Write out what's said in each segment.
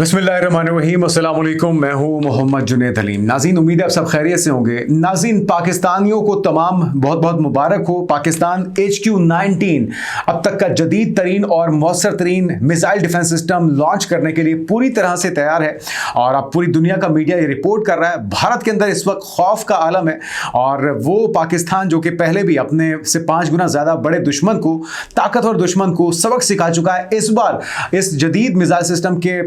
बिस्मिल्लाहिर्रहमानिर्रहीम, अस्सलाम वालेकुम। मैं हूं मोहम्मद जुनैद हलीम। नाज़रीन, उम्मीद है आप सब खैरियत से होंगे। नाज़रीन, पाकिस्तानियों को तमाम बहुत बहुत मुबारक हो। पाकिस्तान HQ-19 अब तक का जदीद तरीन और मौसर तरीन मिसाइल डिफेंस सिस्टम लॉन्च करने के लिए पूरी तरह से तैयार है और अब पूरी दुनिया का मीडिया ये रिपोर्ट कर रहा है। भारत के अंदर इस वक्त खौफ का आलम है और वो पाकिस्तान जो कि पहले भी अपने से 5 गुना ज़्यादा बड़े दुश्मन को, ताकतवर दुश्मन को सबक सिखा चुका है। इस बार इस जदीद मिसाइल सिस्टम के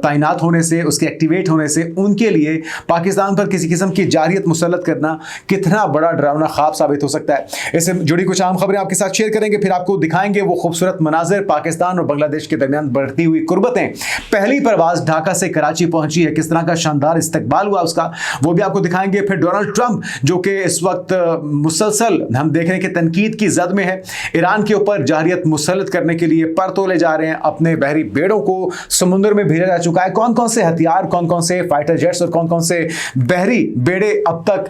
तैनात होने से, उसके एक्टिवेट होने से उनके लिए पाकिस्तान पर किसी किस्म की जारियत मुसल्लत करना कितना बड़ा डरावना ख्वाब साबित हो सकता है। इससे जुड़ी कुछ आम खबरें आपके साथ शेयर करेंगे, फिर आपको दिखाएंगे वो खूबसूरत मनाजिर, पाकिस्तान और बांग्लादेश के दरमियान बढ़ती हुई कुर्बतें। पहली परवाज ढाका से कराची पहुंची है, किस तरह का शानदार इस्तकबाल हुआ उसका, वो भी आपको दिखाएंगे। फिर डोनाल्ड ट्रंप जो कि इस वक्त मुसलसल हम देख रहे हैं कि तनकीद की जद में है, ईरान के ऊपर जारियत मुसल्लत करने के लिए पर तोले जा रहे हैं। अपने बहरी बेड़ों को समुद्र में भेजा जा चुका है। कौन कौन से हथियार, कौन कौन से फाइटर जेट्स और कौन कौन से बहरी बेड़े अब तक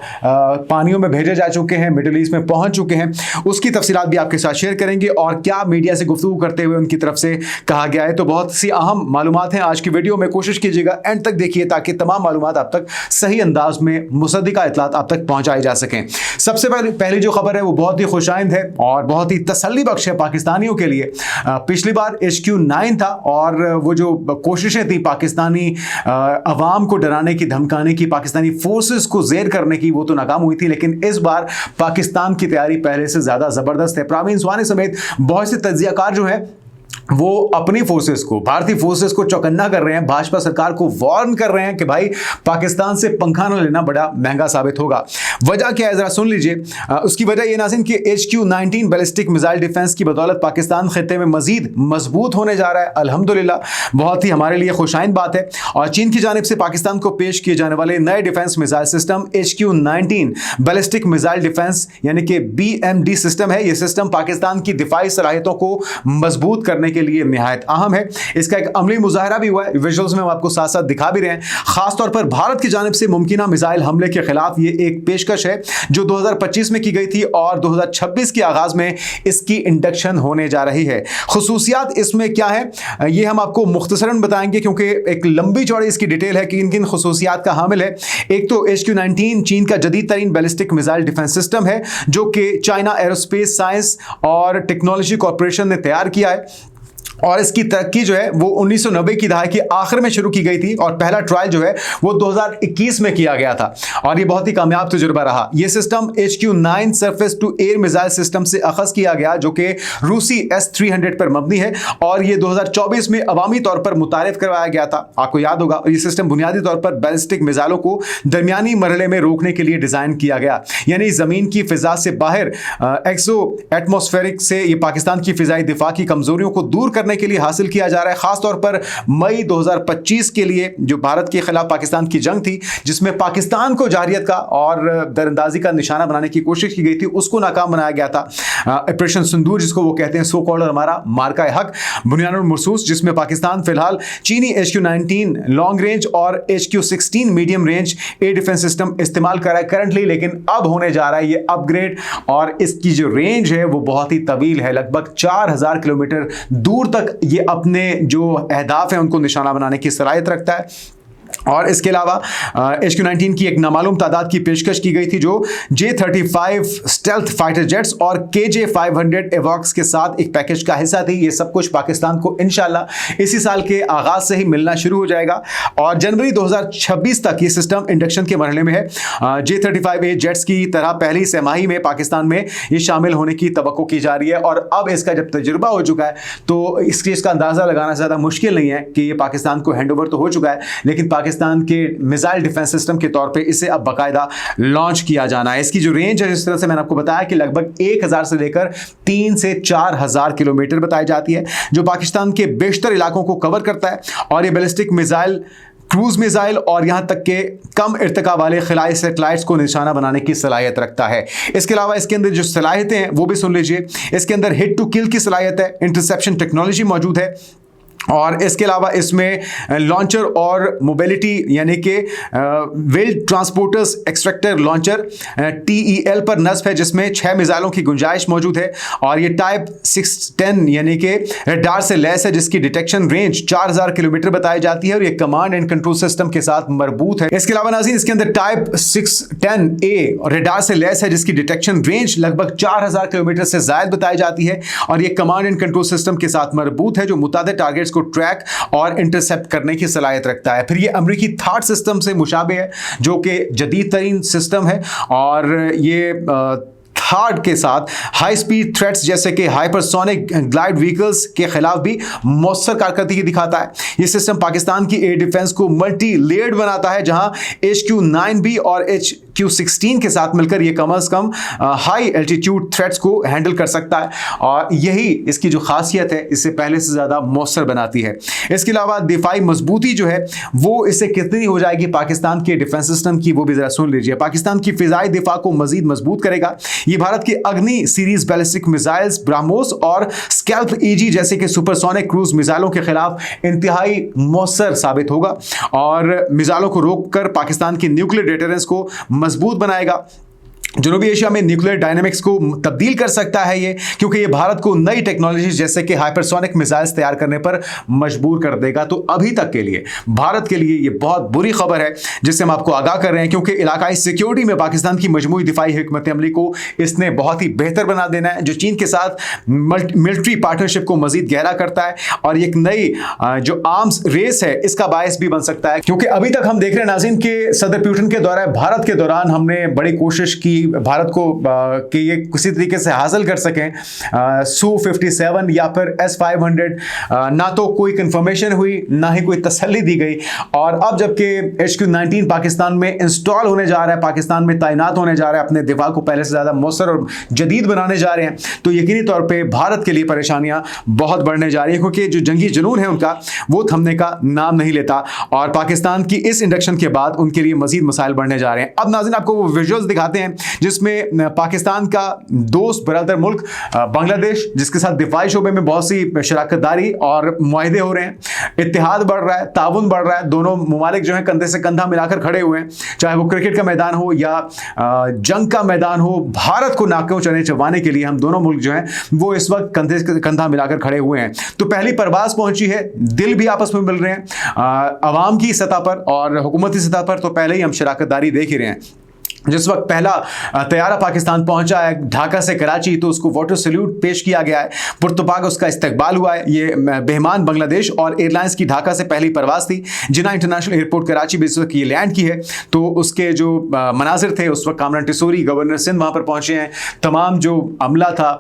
पानियों में भेजे जा चुके हैं, मिडिल ईस्ट में पहुंच चुके हैं, उसकी तफसीलात भी आपके साथ शेयर करेंगे और क्या मीडिया से गुफ्तगू करते हुए उनकी तरफ से कहा गया है। तो बहुत सी अहम मालूमात हैं आज की वीडियो में, कोशिश कीजिएगा एंड तक देखिए ताकि तमाम मालूमात आप तक सही अंदाज में मुसद्दिका इत्तलात आप तक पहुंचाई जा सकें। सबसे पहली जो खबर है वो बहुत ही खुशाइंद है और बहुत ही तसल्ली बख्श है पाकिस्तानियों के लिए। पिछली बार HQ-9 था और वो जो कोशिशें थी पाकिस्तानी अवाम को डराने की, धमकाने की, पाकिस्तानी फोर्सेस को ज़ेर करने की, वो तो नाकाम हुई थी। लेकिन इस बार पाकिस्तान की तैयारी पहले से ज़्यादा ज़बरदस्त है। प्रवीण स्वानी समेत बहुत से तज्जियाकार जो है वो अपनी फोर्सेस को, भारतीय फोर्सेस को चौकन्ना कर रहे हैं, भाजपा सरकार को वार्न कर रहे हैं कि भाई पाकिस्तान से पंखा न लेना बड़ा महंगा साबित होगा। वजह क्या है जरा सुन लीजिए। उसकी वजह ये नाज़रीन कि HQ-19 बैलिस्टिक मिसाइल डिफेंस की बदौलत पाकिस्तान खित्ते में मजीद मजबूत होने जा रहा है। अल्हम्दुलिल्लाह, बहुत ही हमारे लिए खुशाइंद बात है। और चीन की जानिब से पाकिस्तान को पेश किए जाने वाले नए defence missile system HQ-19 ballistic missile defence यानी कि BMD सिस्टम है। यह सिस्टम पाकिस्तान की दिफाई सलाहियतों को मजबूत करने के लिए निहायत अहम है। इसका एक अमली मुजाहरा भी हुआ है, विजुअल्स में हम आपको साथ साथ दिखा भी रहे हैं। खासतौर पर भारत की जानिब से मुमकिना मिसाइल हमले के खिलाफ ये एक पेशकश है जो 2025 में की गई थी और 2026 के आगाज में इसकी इंडक्शन होने जा रही है। खुसूसियात इसमें क्या है ये हम आपको मुख्तसरन बताएंगे क्योंकि एक लंबी चौड़ी इसकी डिटेल है कि किन किन खुसूसियात का हामिल है। एक तो HQ-19 चीन का जदीद तरीन बैलिस्टिक मिसाइल डिफेंस सिस्टम है जो कि चाइना एरोस्पेस साइंस और टेक्नोलॉजी कॉर्पोरेशन ने तैयार किया है और इसकी तरक्की जो है वो 1990 की दहाई के आखिर में शुरू की गई थी और पहला ट्रायल जो है वो 2021 में किया गया था और ये बहुत ही कामयाब तजुर्बा रहा। ये system HQ-9 surface to air missile system से अखज़ किया गया जो कि रूसी S-300 पर मबनी है और ये 2024 में अवामी तौर पर मुतारिफ करवाया गया था। आपको याद होगा, ये सिस्टम बुनियादी तौर पर बैलिस्टिक मिसाइलों को दरमियानी मरहले में रोकने के लिए डिज़ाइन किया गया, यानी ज़मीन की फ़िज़ा से बाहर एक्सो एटमॉस्फेरिक से ये पाकिस्तान की फ़िज़ाई दिफा की कमज़ोरियों को दूर करने के लिए हासिल किया जा रहा है। खास तौर पर मई 2025 के लिए जो भारत के खिलाफ पाकिस्तान की जंग थी जिसमें पाकिस्तान को जारियत का और दरअंदाजी का निशाना बनाने की कोशिश की गई थी, उसको नाकाम बनाया गया था। ऑपरेशन सिंदूर जिसको वो कहते हैं, सो कॉल्ड हमारा मार्का हक, बुनियानुल मरसूस जिसमें पाकिस्तान फिलहाल चीनी HQ-19 लॉन्ग रेंज और HQ-16 medium range air defence system इस्तेमाल कर रहा है करंटली, लेकिन अब होने जा रहा है ये अपग्रेड और इसकी जो रेंज है वो बहुत ही तवील है, लगभग 4000 किलोमीटर दूर तक ये अपने जो अहदाफ हैं उनको निशाना बनाने की सलाहियत रखता है। और इसके अलावा HQ-19 की एक नामालूम तादाद की पेशकश की गई थी जो J-35 स्टेल्थ फाइटर जेट्स और KJ-500 एवॉक्स के साथ एक पैकेज का हिस्सा थी। ये सब कुछ पाकिस्तान को इंशाल्लाह इसी साल के आगाज से ही मिलना शुरू हो जाएगा और जनवरी 2026 तक ये सिस्टम इंडक्शन के मरहले में है। J-35A जेट्स की तरह पहली सहमाही में पाकिस्तान में ये शामिल होने की तवक्को की जा रही है और अब इसका जब तजुर्बा हो चुका है तो इस चीज़ का अंदाज़ा लगाना ज़्यादा मुश्किल नहीं है कि ये पाकिस्तान को हैंड ओवर तो हो चुका है, लेकिन पाकिस्तान के मिसाइल डिफेंस सिस्टम के तौर पे इसे अब बाकायदा लॉन्च किया जाना है। इसकी जो रेंज है जिस तरह से मैंने आपको बताया कि लगभग 1000 से लेकर 3 से 4000 किलोमीटर बताई जाती है, जो पाकिस्तान के बेशतर इलाकों को कवर करता है और ये बैलिस्टिक मिसाइल, क्रूज मिसाइल और यहां तक के कम इर्तिका वाले खिलाई सेटेलाइट्स को निशाना बनाने की सलाहियत रखता है। इसके अलावा इसके अंदर जो सलाहियतें हैं वो भी सुन लीजिए। इसके अंदर हिट टू किल की सलाहियत है, इंटरसेप्शन टेक्नोलॉजी मौजूद है, और इसके अलावा इसमें लॉन्चर और मोबिलिटी यानी कि well transporters extractor launcher TEL पर नस्ब है, जिसमें 6 मिसाइलों की गुंजाइश मौजूद है। और ये टाइप 610 यानी कि रडार से लैस है, जिसकी डिटेक्शन रेंज 4000 किलोमीटर बताई जाती है और ये कमांड एंड कंट्रोल सिस्टम के साथ मरबूत है। इसके अलावा नाज़रीन इसके अंदर टाइप 610A रडार से लैस है, जिसकी डिटेक्शन रेंज लगभग 4000 किलोमीटर से ज्यादा बताई जाती है और ये कमांड एंड कंट्रोल सिस्टम के साथ मरबूत है, जो मुतादिद टारगेट्स को ट्रैक और इंटरसेप्ट करने की सलाहियत रखता है। फिर ये अमेरिकी थाट सिस्टम से मुशाबे है, जो कि जदीद तरीन सिस्टम है और ये थाट के साथ हाई स्पीड थ्रेट्स जैसे कि हाइपरसोनिक ग्लाइड व्हीकल्स के खिलाफ भी मौसर कारकर्दगी दिखाता है। ये सिस्टम पाकिस्तान की एयर डिफेंस को मल्टी लेयर्ड बनाता है, जहां HQ-9B और HQ-16 के साथ मिलकर ये कम से कम हाई एल्टीट्यूड थ्रेट्स को हैंडल कर सकता है और यही इसकी जो खासियत है इससे पहले से ज़्यादा मौसर बनाती है। इसके अलावा दिफाई मजबूती जो है वो इससे कितनी हो जाएगी पाकिस्तान के डिफेंस सिस्टम की, वो भी ज़रा सुन लीजिए। पाकिस्तान की फ़िज़ाई दिफा को मज़ीद मजबूत करेगा। ये भारत की अग्नि सीरीज बैलिस्टिक मिसाइल्स ब्राह्मोस और स्कैल्प EG जैसे कि सुपरसोनिक क्रूज मिसाइलों के खिलाफ इंतहाई मौसर साबित होगा और मिसाइलों को रोककर पाकिस्तान की न्यूक्लियर डिटरेंस को मजबूत बनाएगा। जनूबी एशिया में न्यूक्लियर डायनामिक्स को तब्दील कर सकता है ये, क्योंकि ये भारत को नई टेक्नोलॉजी जैसे कि हाइपरसोनिक मिसाइल्स तैयार करने पर मजबूर कर देगा। तो अभी तक के लिए भारत के लिए ये बहुत बुरी खबर है, जिससे हम आपको आगाह कर रहे हैं, क्योंकि इलाकाई सिक्योरिटी में पाकिस्तान की मजमूई दिफाई हिकमत अमली को इसने बहुत ही बेहतर बना देना है, जो चीन के साथ मिलिट्री पार्टनरशिप को मजीद गहरा करता है और एक नई जो आर्म्स रेस है इसका बायस भी बन सकता है। क्योंकि अभी तक हम देख रहे हैं नाज़रीन के सदर पुतिन के दौरे भारत के दौरान हमने बड़ी कोशिश की भारत को कि ये किसी तरीके से हासिल कर सकें Su-57 या फिर S-500, ना तो कोई कंफर्मेशन हुई ना ही कोई तसल्ली दी गई। और अब जबकि HQ-19 पाकिस्तान में इंस्टॉल होने जा रहा है, पाकिस्तान में तैनात होने जा रहा है, अपने दिफा को पहले से ज़्यादा मौसर और जदीद बनाने जा रहे हैं, तो यकीनी तौर पर भारत के लिए परेशानियाँ बहुत बढ़ने जा रही हैं, क्योंकि जो जंगी जुनून है उनका वो थमने का नाम नहीं लेता और पाकिस्तान की इस इंडक्शन के बाद उनके लिए मजीद मसाइल बढ़ने जा रहे हैं। अब नाज़रीन आपको वो विजुअल्स दिखाते हैं जिसमें पाकिस्तान का दोस्त बरदर मुल्क बांग्लादेश, जिसके साथ दिफाई शोबे में बहुत सी शराकतदारी और मुआहदे हो रहे हैं, इत्तेहाद बढ़ रहा है, ताउन बढ़ रहा है, दोनों मुमालिक जो है कंधे से कंधा मिलाकर खड़े हुए हैं, चाहे वो क्रिकेट का मैदान हो या जंग का मैदान हो। भारत को नाकों चने चबाने के लिए हम दोनों मुल्क जो हैं वो इस वक्त कंधे से कंधा मिलाकर खड़े हुए हैं। तो पहली परवाज पहुंची है, दिल भी आपस में मिल रहे हैं अवाम की सतह पर और हुकूमती सतह पर, तो पहले ही हम शराकतदारी देख ही रहे हैं। जिस वक्त पहला तैयारा पाकिस्तान पहुंचा है ढाका से कराची, तो उसको वाटर सल्यूट पेश किया गया है, पुरतपाक उसका इस्तकबाल हुआ है। ये बेहमान बांग्लादेश और एयरलाइंस की ढाका से पहली परवाज थी। जिन्ना इंटरनेशनल एयरपोर्ट कराची में इस वक्त ये लैंड की है, तो उसके जो मनाजिर थे उस वक्त कामरान टिसोरी गवर्नर सिंध वहाँ पर पहुँचे हैं। तमाम जो अमला था,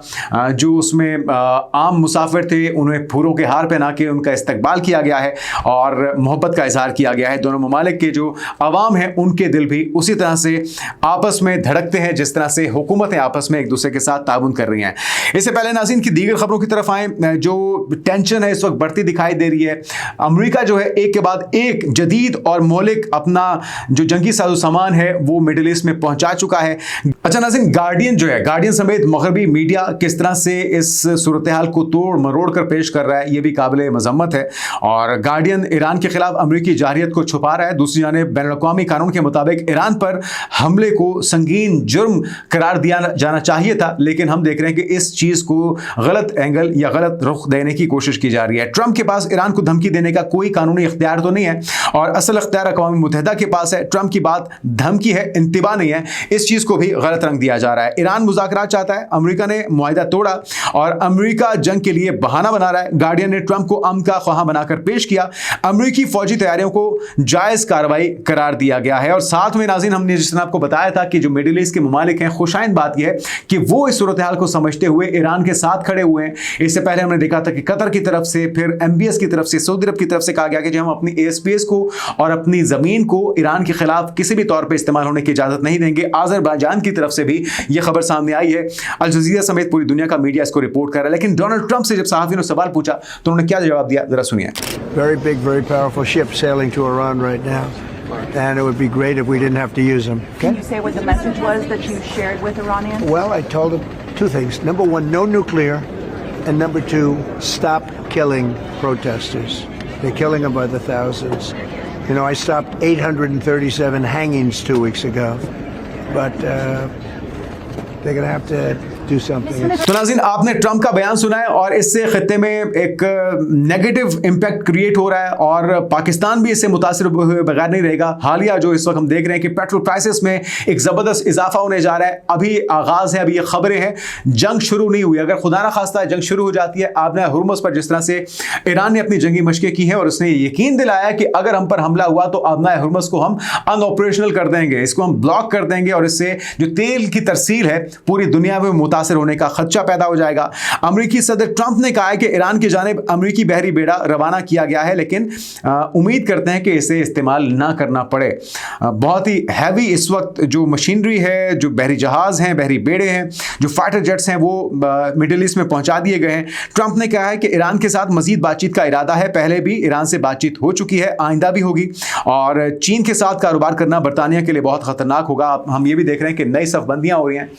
जो उसमें आम मुसाफिर थे, उन्हें फूलों के हार पहना के उनका इस्तकबाल किया गया है और मोहब्बत का इजहार किया गया है। दोनों ममालिक के जो अवाम हैं उनके दिल भी उसी तरह से आपस में धड़कते हैं जिस तरह से हुकूमतें आपस में एक दूसरे के साथ ताउन कर रही हैं। इससे पहले नाज़रीन की दीगर खबरों की तरफ आए, जो टेंशन है इस वक्त बढ़ती दिखाई दे रही है। अमेरिका जो है एक के बाद एक जदीद और मौलिक अपना जो जंगी साजो सामान है वो मिडिल ईस्ट में पहुंचा चुका है। अच्छा नाज़रीन, गार्डियन जो है, गार्डियन समेत मगरबी मीडिया किस तरह से इस सूरत हाल को तोड़ मरोड़ कर पेश कर रहा है, ये भी काबिल मजम्मत है। और गार्डियन ईरान के खिलाफ अमरीकी जारहियत को छुपा रहा है। दूसरी जानिब बैनुल-अक़वामी कानून के मुताबिक ईरान पर हमले को संगीन जुर्म करार दिया जाना चाहिए था, लेकिन हम देख रहे हैं कि इस चीज को गलत एंगल या गलत रुख देने की कोशिश की जा रही है। ट्रंप के पास ईरान को धमकी देने का कोई कानूनी इख्तियार तो नहीं है और असल इख्तियार अक़वाम मुत्तहिदा के पास है। ट्रंप की बात धमकी है, इंतबा नहीं है। इस चीज को भी गलत रंग दिया जा रहा है। ईरान मुज़ाकरात चाहता है, अमेरिका ने मुआहिदा तोड़ा और अमेरिका जंग के लिए बहाना बना रहा है। गार्डियन ने ट्रंप को अमन का ख्वाह बनाकर पेश किया। अमेरिकी फौजी तैयारियों को जायज कार्रवाई करार दिया गया है। और साथ में नाज़रीन हमने जिस तरह आपको बताया था कि जो मिडिल ईस्ट के मुमालिक हैं, खुशाइन बात यह है कि वो इस सूरत हाल को समझते हुए ईरान के साथ खड़े हुए हैं। इससे पहले हमने देखा था कि कतर की तरफ से, फिर MBS की तरफ से, सऊदी अरब की तरफ से कहा गया कि जो हम अपनी एयरस्पेस को और अपनी जमीन को ईरान के खिलाफ किसी भी तौर पर इस्तेमाल होने की इजाजत नहीं देंगे। अज़रबैजान की तरफ से भी यह खबर सामने आई है। अल जज़ीरा समेत पूरी दुनिया का मीडिया इसको रिपोर्ट कर रहा है। लेकिन डोनाल्ड ट्रंप से जब सहाफियों ने सवाल पूछा तो उन्होंने क्या जवाब दिया, जरा सुनिए। Very big, very powerful ship sailing to Iran right now. And it would be great if we didn't have to use them. Okay? Can you say what the message was that you shared with Iranians? Well, I told them two things. Number one, no nuclear. And number two, stop killing protesters. They're killing them by the thousands. You know, I stopped 837 hangings 2 weeks ago, but they're going to have to do something. तो नाज़रीन, आपने Trump का बयान सुना है और इससे खत्ते में एक नेगेटिव इम्पैक्ट क्रिएट हो रहा है और पाकिस्तान भी इससे मुतासिर हुए बगैर नहीं रहेगा। हालिया जो इस वक्त हम देख रहे हैं कि पेट्रोल प्राइसेस में एक ज़बरदस्त इजाफा होने जा रहा है। अभी आगाज़ है, अभी ये खबरें हैं, जंग शुरू नहीं हुई। अगर खुदा ना खास्ता जंग शुरू हो जाती है, आबना हुर्मुज़ पर जिस तरह से ईरान ने अपनी जंगी मशक़ें की है और उसने यकीन दिलाया कि अगर हम पर हमला हुआ तो आबना हुर्मुज़ को हम अनऑपरेशनल कर देंगे, इसको हम ब्लॉक कर देंगे और इससे जो तेल की तरसील है पूरी दुनिया में मुतासिर होने का खदशा पैदा हो जाएगा। अमेरिकी सदर ट्रंप ने कहा है कि ईरान की जानिब अमेरिकी बहरी बेड़ा रवाना किया गया है, लेकिन उम्मीद करते हैं कि इसे इस्तेमाल ना करना पड़े। बहुत ही हैवी इस वक्त जो मशीनरी है, जो बहरी जहाज़ हैं, बहरी बेड़े हैं, जो फाइटर जेट्स हैं, वो मिडिल ईस्ट में पहुंचा दिए गए हैं। ट्रंप ने कहा है कि ईरान के साथ मजीद बातचीत का इरादा है। पहले भी ईरान से बातचीत हो चुकी है, आइंदा भी होगी और चीन के साथ कारोबार करना बरतानिया के लिए बहुत खतरनाक होगा। हम ये भी देख रहे हैं कि नई सफबंदियां हो रही हैं,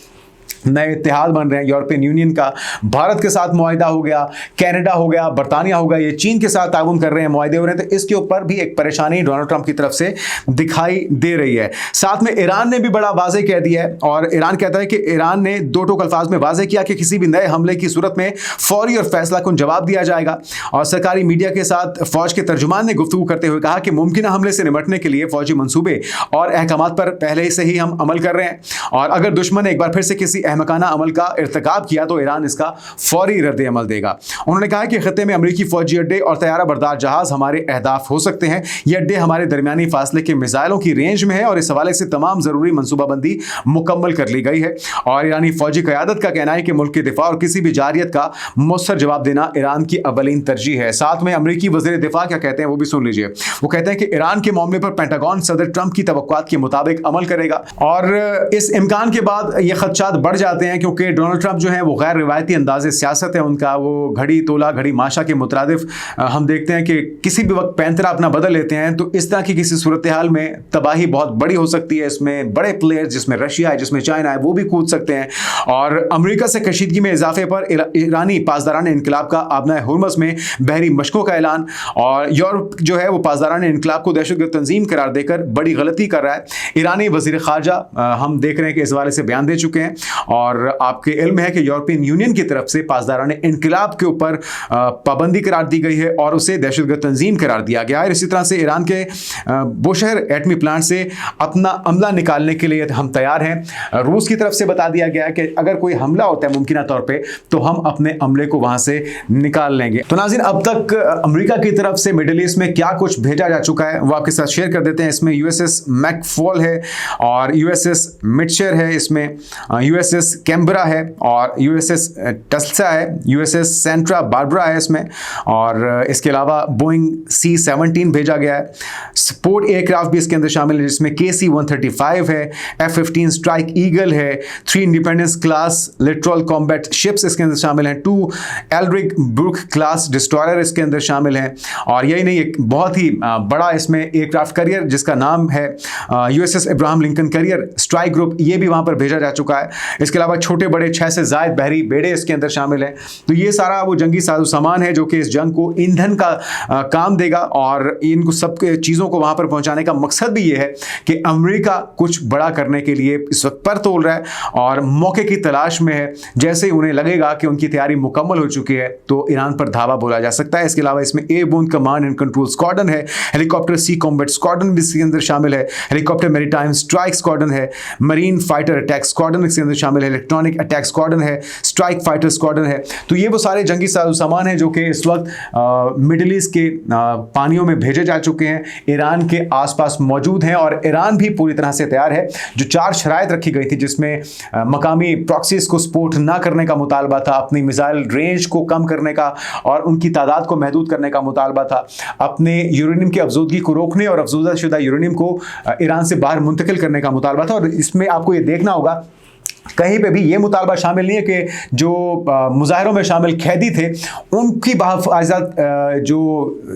नए इत्तेहाद बन रहे हैं। यूरोपियन यूनियन का भारत के साथ मुआहिदा हो गया, कनाडा हो गया, बरतानिया हो गया, ये चीन के साथ ताउन कर रहे हैं, मुआहिदे हो रहे हैं। तो इसके ऊपर भी एक परेशानी डोनाल्ड ट्रंप की तरफ से दिखाई दे रही है। साथ में ईरान ने भी बड़ा वाज़ेह कह दिया है और ईरान कहता है कि ईरान ने दो टोक अल्फाज में वाज़ेह किया कि किसी भी नए हमले की सूरत में फौरी और फैसला कुन जवाब दिया जाएगा। और सरकारी मीडिया के साथ फौज के तर्जुमान ने गुफ्तगू करते हुए कहा कि मुमकिन हमले से निपटने के लिए फौजी मंसूबे और अहकामात पर पहले से ही हम अमल कर रहे हैं और अगर दुश्मन ने एक बार फिर से किसी अहमकाना अमल का इर्तिकाब किया तो ईरान इसका फौरी रद्द अमल देगा। उन्होंने कहा कि खत्ते में अमेरिकी फौजी अड्डे और तैयारा बरदार जहाज हमारे अहदाफ हो सकते हैं। ये अड्डे हमारे दरमियानी फासले के मिसाइलों की रेंज में है और इस हवाले से तमाम जरूरी मनसूबाबंदी मुकम्मल कर ली गई है। और ईरानी फौजी क़यादत का कहना है कि मुल्क के दिफा और किसी भी जारियत का मुस्तर जवाब देना ईरान की अवलीन तरजीह है। साथ में अमेरिकी वज़ीर दिफा क्या कहते हैं वो भी सुन लीजिए। वो कहते हैं कि ईरान के मामले पर पेंटागन सदर ट्रंप की तवक्कुआत के मुताबिक अमल करेगा और इस इम्कान के बाद ये खदशात बढ़ जाते हैं क्योंकि डोनाल्ड ट्रंप जो है वो गैर रिवायती अंदाज़े सियासत है उनका, वो घड़ी तोला घड़ी माशा के मुतरादिफ हम देखते हैं कि किसी भी वक्त पैंतरा अपना बदल लेते हैं। तो इस तरह की किसी सूरत हाल में तबाही बहुत बड़ी हो सकती है। इसमें बड़े प्लेयर्स जिसमें रशिया है, जिसमें चाइना है, वो भी कूद सकते हैं। और अमेरिका से कशीदगी में इजाफे पर ईरानी पासदारान इनकलाब का आबना हुर्मुज़ में बहरी मशकों का ऐलान और यूरोप जो है वो पासदारान इनकलाब को दहशतगर्द तंजीम करार देकर बड़ी गलती कर रहा है। ईरानी वज़ीर ख़ारजा हम देख रहे हैं कि इस हवाले से बयान दे चुके हैं और आपके इल्म है कि यूरोपियन यूनियन की तरफ से पासदारान इनकलाब के ऊपर पाबंदी करार दी गई है और उसे दहशतगर्द तंजीम करार दिया गया है। इसी तरह से ईरान के बुशहर एटमी प्लांट से अपना अमला निकालने के लिए हम तैयार हैं। रूस की तरफ से बता दिया गया है कि अगर कोई हमला होता है मुमकिन तौर पे तो हम अपने अमले को वहां से निकाल लेंगे। तो नाज़रीन, अब तक अमेरिका की तरफ से मिडिल ईस्ट में क्या कुछ भेजा जा चुका है वो आपके साथ शेयर कर देते हैं। इसमें यूएसएस मैकफॉल है और यूएसएस मिटशर है, इसमें यूएसएस कैम्बरा है और यूएसएस टस्सा है, यूएसएस सेंट्रा बारबरा है इसमें और इसके अलावा बोइंग C-17 भेजा गया है। स्पोर्ट एयरक्राफ्ट भी इसके अंदर शामिल है जिसमें KC-135 है, F-15 स्ट्राइक ईगल है, 3 independence class literal combat ships इसके अंदर शामिल हैं, 2 एल्ड्रिक ब्रुक क्लास डिस्ट्रॉयर इसके अंदर शामिल हैं और यही नहीं एक बहुत ही बड़ा इसमें एयरक्राफ्ट करियर जिसका नाम है USS Ibrahim Lincoln career strike group, ये भी वहाँ पर भेजा जा चुका है। इसके अलावा छोटे बड़े 6 से ज़ायद बहरी बेड़े इसके अंदर शामिल हैं। तो ये सारा वो जंगी साजो सामान है जो कि इस जंग को ईंधन का काम देगा और इनको सब चीज़ों को वहाँ पर पहुँचाने का मकसद भी ये है कि अमेरिका कुछ बड़ा करने के लिए इस वक्त पर तोल रहा है और मौके की तलाश में है। जैसे ही उन्हें लगेगा कि उनकी तैयारी मुकम्मल हो चुकी है तो ईरान पर धावा बोला जा सकता है। इसके अलावा इसमें airborne command and control squadron है, हेलीकॉप्टर सी कॉम्बैट स्क्वाड्रन भी इसके अंदर शामिल है, हेलीकॉप्टर मैरीटाइम स्ट्राइक स्क्वाड्रन है, मरीन फाइटर अटैक स्क्वाड्रन इसके अंदर शामिल है, इलेक्ट्रॉनिक अटैक स्क्वाड्रन है, स्ट्राइक फाइटर स्क्वाड्रन है। तो ये वो सारे जंगी सामान हैं जो कि इस वक्त मिडिल ईस्ट के पानियों में भेजे जा चुके हैं, ईरान के आसपास मौजूद हैं और ईरान भी पूरी तरह से तैयार है। जो 4 शराइत रखी गई थी जिसमें मकामी प्रॉक्सीज को सपोर्ट ना करने का मुतालबा था, अपनी मिसाइल रेंज को कम करने का और उनकी तादाद को महदूद करने का मुतालबा था, अपने यूरेनियम की अफजूदगी को रोकने और अफजूदा शुदा यूरेनियम को ईरान से बाहर मुंतकिल करने का मुतालबा था। और इसमें आपको ये देखना होगा कहीं पे भी ये मुतालबा शामिल नहीं है कि जो मुजाहरों में शामिल कैदी थे उनकी बाहिफाजत जो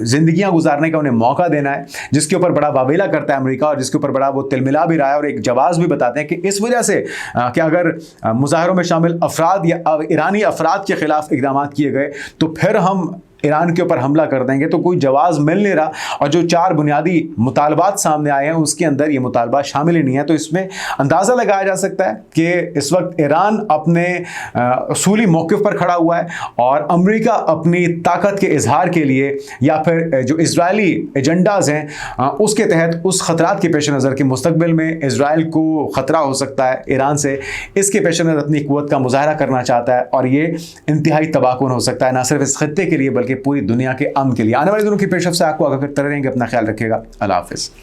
ज़िंदगियां गुजारने का उन्हें मौका देना है, जिसके ऊपर बड़ा वावेला करता है अमेरिका और जिसके ऊपर बड़ा वो तिलमिला भी रहा है और एक जवाब भी बताते हैं कि इस वजह से कि अगर मुजाहरों में शामिल अफराद या ईरानी अफराद के ख़िलाफ़ इक़दाम किए गए तो फिर हम ईरान के ऊपर हमला कर देंगे, तो कोई जवाब मिल नहीं रहा। और जो 4 बुनियादी मुतालबात सामने आए हैं उसके अंदर ये मुतालबा शामिल ही नहीं है। तो इसमें अंदाज़ा लगाया जा सकता है कि इस वक्त ईरान अपने असूली मौक़िफ़ पर खड़ा हुआ है और अमेरिका अपनी ताकत के इजहार के लिए या फिर जो इजरायली एजेंडाज़ हैं उसके तहत उस ख़तरात के पेश नज़र के मुस्तकबिल में इजराइल को ख़तरा हो सकता है ईरान से, इसके पेश नज़र अपनी क़ुव्वत का मुज़ाहरा करना चाहता है और ये इंतहाई तबाहकुन हो सकता है, ना सिर्फ इस खत्ते के लिए बल्कि पूरी दुनिया के अमन के लिए। आने वाले दिनों की पेशरफ से आपको आगाह करते रहेंगे। अपना ख्याल रखिएगा। अल्लाह हाफ़िज़।